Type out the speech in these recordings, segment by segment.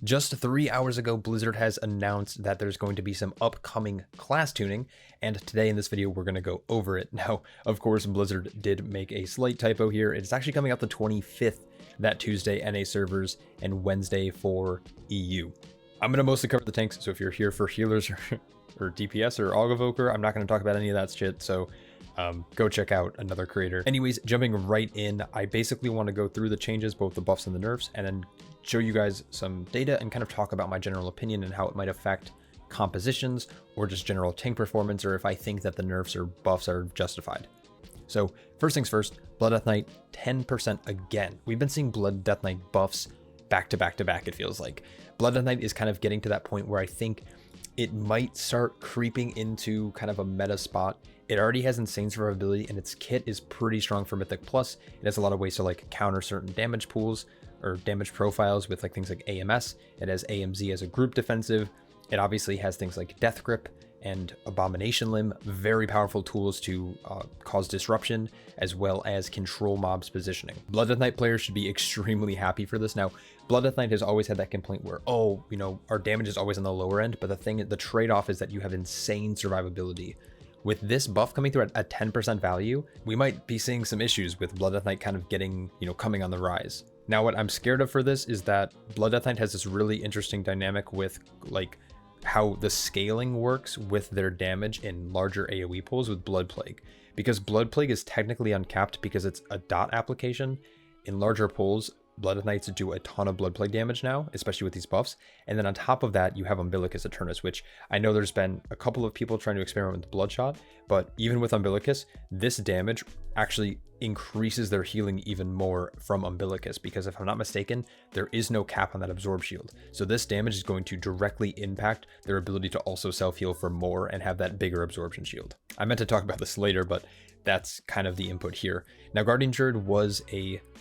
Just 3 hours ago, Blizzard has announced that there's going to be some upcoming class tuning, and today in this video, we're going to go over it. Now, of course, Blizzard did make a slight typo here. It's actually coming out the 25th, that Tuesday, NA servers, and Wednesday for EU. I'm going to mostly cover the tanks, so if you're here for healers or DPS or Augment, I'm not going to talk about any of that shit, so go check out another creator. Anyways, jumping right in, I basically want to go through the changes, both the buffs and the nerfs, and then show you guys some data and kind of talk about my general opinion and how it might affect compositions or just general tank performance, or if I think that the nerfs or buffs are justified. So first things first, Blood Death Knight 10% again. We've been seeing Blood Death Knight buffs back to back to back, it feels like. Blood Death Knight is kind of getting to that point where I think it might start creeping into kind of a meta spot. It already has insane survivability and its kit is pretty strong for Mythic Plus. It has a lot of ways to like counter certain damage pools or damage profiles with like things like AMS. It has AMZ as a group defensive. It obviously has things like Death Grip and Abomination Limb, very powerful tools to cause disruption as well as control mobs positioning. Blood Death Knight players should be extremely happy for this. Now, Blood Death Knight has always had that complaint where, oh, you know, our damage is always on the lower end, but the trade-off is that you have insane survivability. With this buff coming through at 10% value, we might be seeing some issues with Blood Death Knight kind of getting, you know, coming on the rise. Now, what I'm scared of for this is that Blood Death Knight has this really interesting dynamic with like how the scaling works with their damage in larger AoE pools with Blood Plague. Because Blood Plague is technically uncapped because it's a dot application. In larger pools, Blood Death Knights do a ton of Blood Plague damage now, especially with these buffs. And then on top of that, you have Umbilicus Eternus, which I know there's been a couple of people trying to experiment with Bloodshot, but even with Umbilicus, this damage actually increases their healing even more from Umbilicus, because if I'm not mistaken, there is no cap on that absorb shield. So this damage is going to directly impact their ability to also self-heal for more and have that bigger absorption shield. I meant to talk about this later, but that's kind of the input here. Now, Guardian Druid was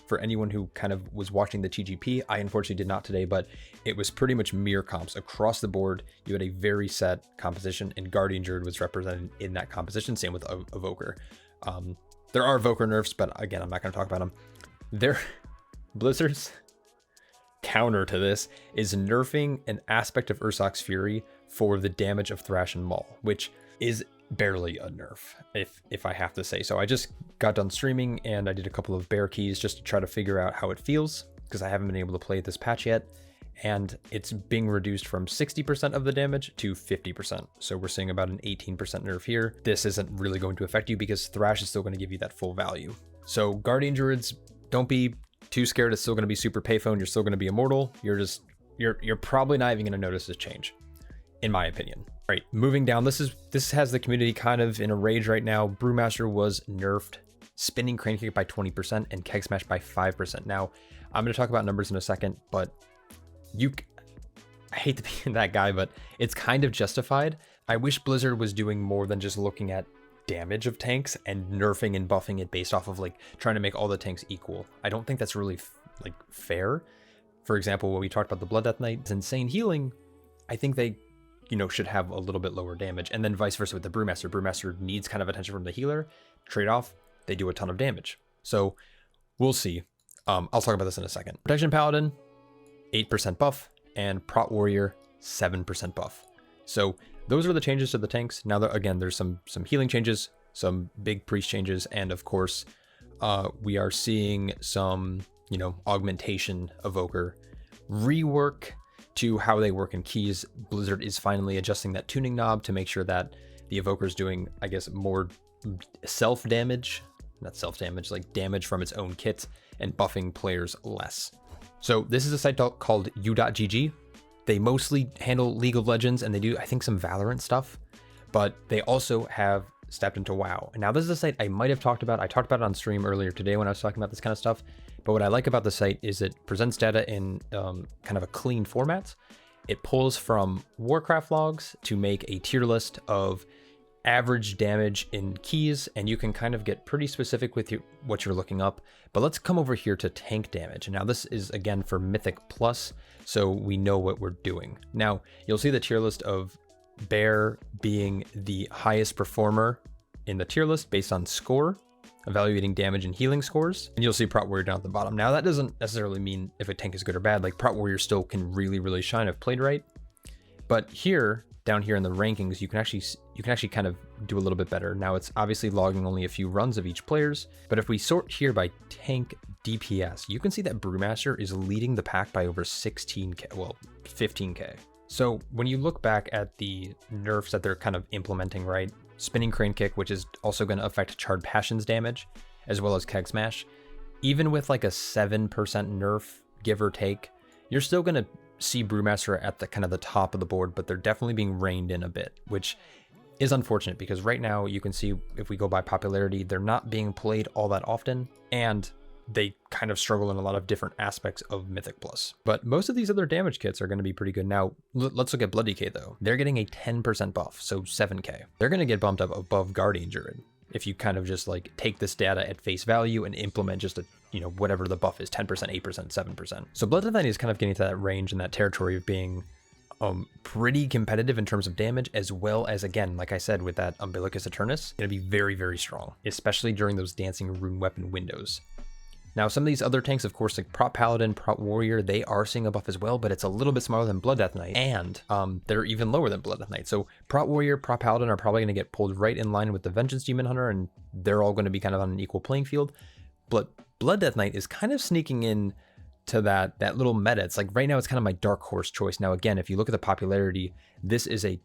for anyone who kind of was watching the TGP, I unfortunately did not today, but it was pretty much mirror comps across the board. You had a very set composition, and Guardian Druid was represented in that composition. Same with Evoker. There are Evoker nerfs, but again, I'm not going to talk about them. Blizzard's counter to this is nerfing an aspect of Ursoc's Fury for the damage of Thrash and Maul, which is barely a nerf, if I have to say so. I just got done streaming and I did a couple of bear keys just to try to figure out how it feels, because I haven't been able to play this patch yet, and it's being reduced from 60% of the damage to 50%. So we're seeing about an 18% nerf here. This isn't really going to affect you because Thrash is still going to give you that full value. So Guardian Druids, don't be too scared. It's still going to be super payphone. You're still going to be immortal. You're probably not even going to notice this change, in my opinion. All right, moving down, this has the community kind of in a rage right now. Brewmaster was nerfed, spinning crane kick by 20% and keg smash by 5%. Now, I'm going to talk about numbers in a second, but I hate to be that guy, but it's kind of justified. I wish Blizzard was doing more than just looking at damage of tanks and nerfing and buffing it based off of like trying to make all the tanks equal. I don't think that's really like fair. For example, when we talked about the Blood Death Knight's insane healing, I think they, you know, should have a little bit lower damage, and then vice versa with the Brewmaster. Brewmaster needs kind of attention from the healer. Trade-off, they do a ton of damage. So we'll see. I'll talk about this in a second. Protection Paladin, 8% buff, and Prot Warrior, 7% buff. So those are the changes to the tanks. Now, again, there's some healing changes, some big priest changes, and of course, we are seeing some, you know, augmentation evoker rework to how they work in keys. Blizzard is finally adjusting that tuning knob to make sure that the evoker is doing, I guess, more self-damage, not self-damage, like damage from its own kit, and buffing players less. So this is a site called u.gg. They mostly handle League of Legends, and they do, I think, some Valorant stuff, but they also have stepped into WoW. And now this is a site I might have talked about. I talked about it on stream earlier today when I was talking about this kind of stuff. But what I like about the site is it presents data in kind of a clean format. It pulls from Warcraft logs to make a tier list of average damage in keys, and you can kind of get pretty specific with what you're looking up. But let's come over here to tank damage. And now this is again for Mythic Plus, so we know what we're doing. Now you'll see the tier list of Bear being the highest performer in the tier list based on score. evaluating damage and healing scores, and you'll see Prot Warrior down at the bottom. Now that doesn't necessarily mean if a tank is good or bad. Like Prot Warrior still can really shine if played right. But here, down here in the rankings, you can actually kind of do a little bit better. Now it's obviously logging only a few runs of each player's, but if we sort here by tank DPS, you can see that Brewmaster is leading the pack by over 16k, well, 15k. So when you look back at the nerfs that they're kind of implementing, right? Spinning Crane Kick, which is also going to affect Charred Passions damage, as well as Keg Smash. Even with like a 7% nerf, give or take, you're still going to see Brewmaster at the kind of the top of the board, but they're definitely being reined in a bit, which is unfortunate because right now you can see if we go by popularity, they're not being played all that often, and they kind of struggle in a lot of different aspects of Mythic Plus. But most of these other damage kits are going to be pretty good. Now, let's look at Blood Decay though. They're getting a 10% buff, so 7k. They're going to get bumped up above Guardian Druid if you kind of just like take this data at face value and implement just a, you know, whatever the buff is, 10%, 8%, 7%. So Blood Death Knight is kind of getting to that range and that territory of being pretty competitive in terms of damage, as well as, again, like I said, with that Umbilicus Eternus, going to be very strong, especially during those dancing rune weapon windows. Now, some of these other tanks, of course, like Prot Paladin, Prot Warrior, they are seeing a buff as well, but it's a little bit smaller than Blood Death Knight, and they're even lower than Blood Death Knight. So Prot Warrior, Prot Paladin are probably going to get pulled right in line with the Vengeance Demon Hunter, and they're all going to be kind of on an equal playing field. But Blood Death Knight is kind of sneaking in to that little meta. It's like right now it's kind of my dark horse choice. Now, again, if you look at the popularity, this is a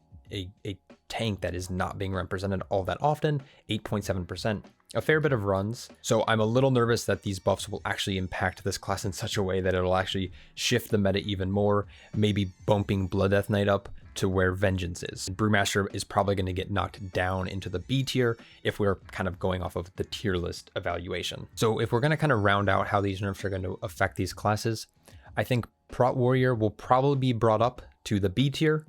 tank that is not being represented all that often, 8.7%. A fair bit of runs. So I'm a little nervous that these buffs will actually impact this class in such a way that it'll actually shift the meta even more, maybe bumping Blood Death Knight up to where Vengeance is. Brewmaster is probably going to get knocked down into the B tier if we're kind of going off of the tier list evaluation. So if we're going to kind of round out how these nerfs are going to affect these classes, I think Prot Warrior will probably be brought up to the B tier.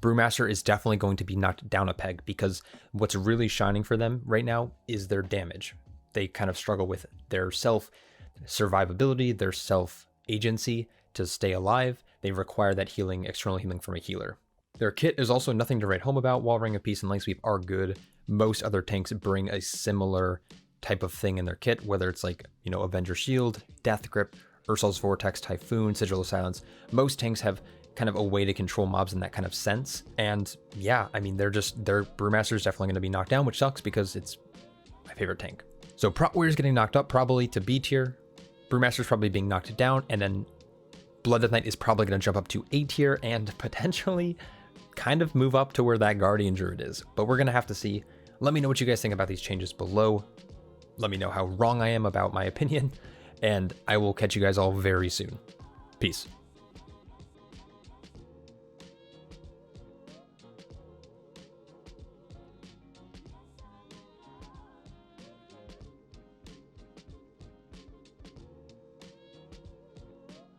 Brewmaster is definitely going to be knocked down a peg because what's really shining for them right now is their damage. They kind of struggle with their self-survivability, their self-agency to stay alive. They require that healing, external healing from a healer. Their kit is also nothing to write home about. While Ring of Peace and Light Sweep are good, most other tanks bring a similar type of thing in their kit, whether it's like, you know, Avenger Shield, Death Grip, Ursol's Vortex, Typhoon, Sigil of Silence. Most tanks have kind of a way to control mobs in that kind of sense. And yeah, I mean, their Brewmaster is definitely going to be knocked down, which sucks because it's my favorite tank. So Prot Warrior is getting knocked up probably to B tier. Brewmaster is probably being knocked down, and then Blood Death Knight is probably going to jump up to A tier and potentially kind of move up to where that Guardian Druid is. But we're going to have to see. Let me know what you guys think about these changes below. Let me know how wrong I am about my opinion, and I will catch you guys all very soon. Peace.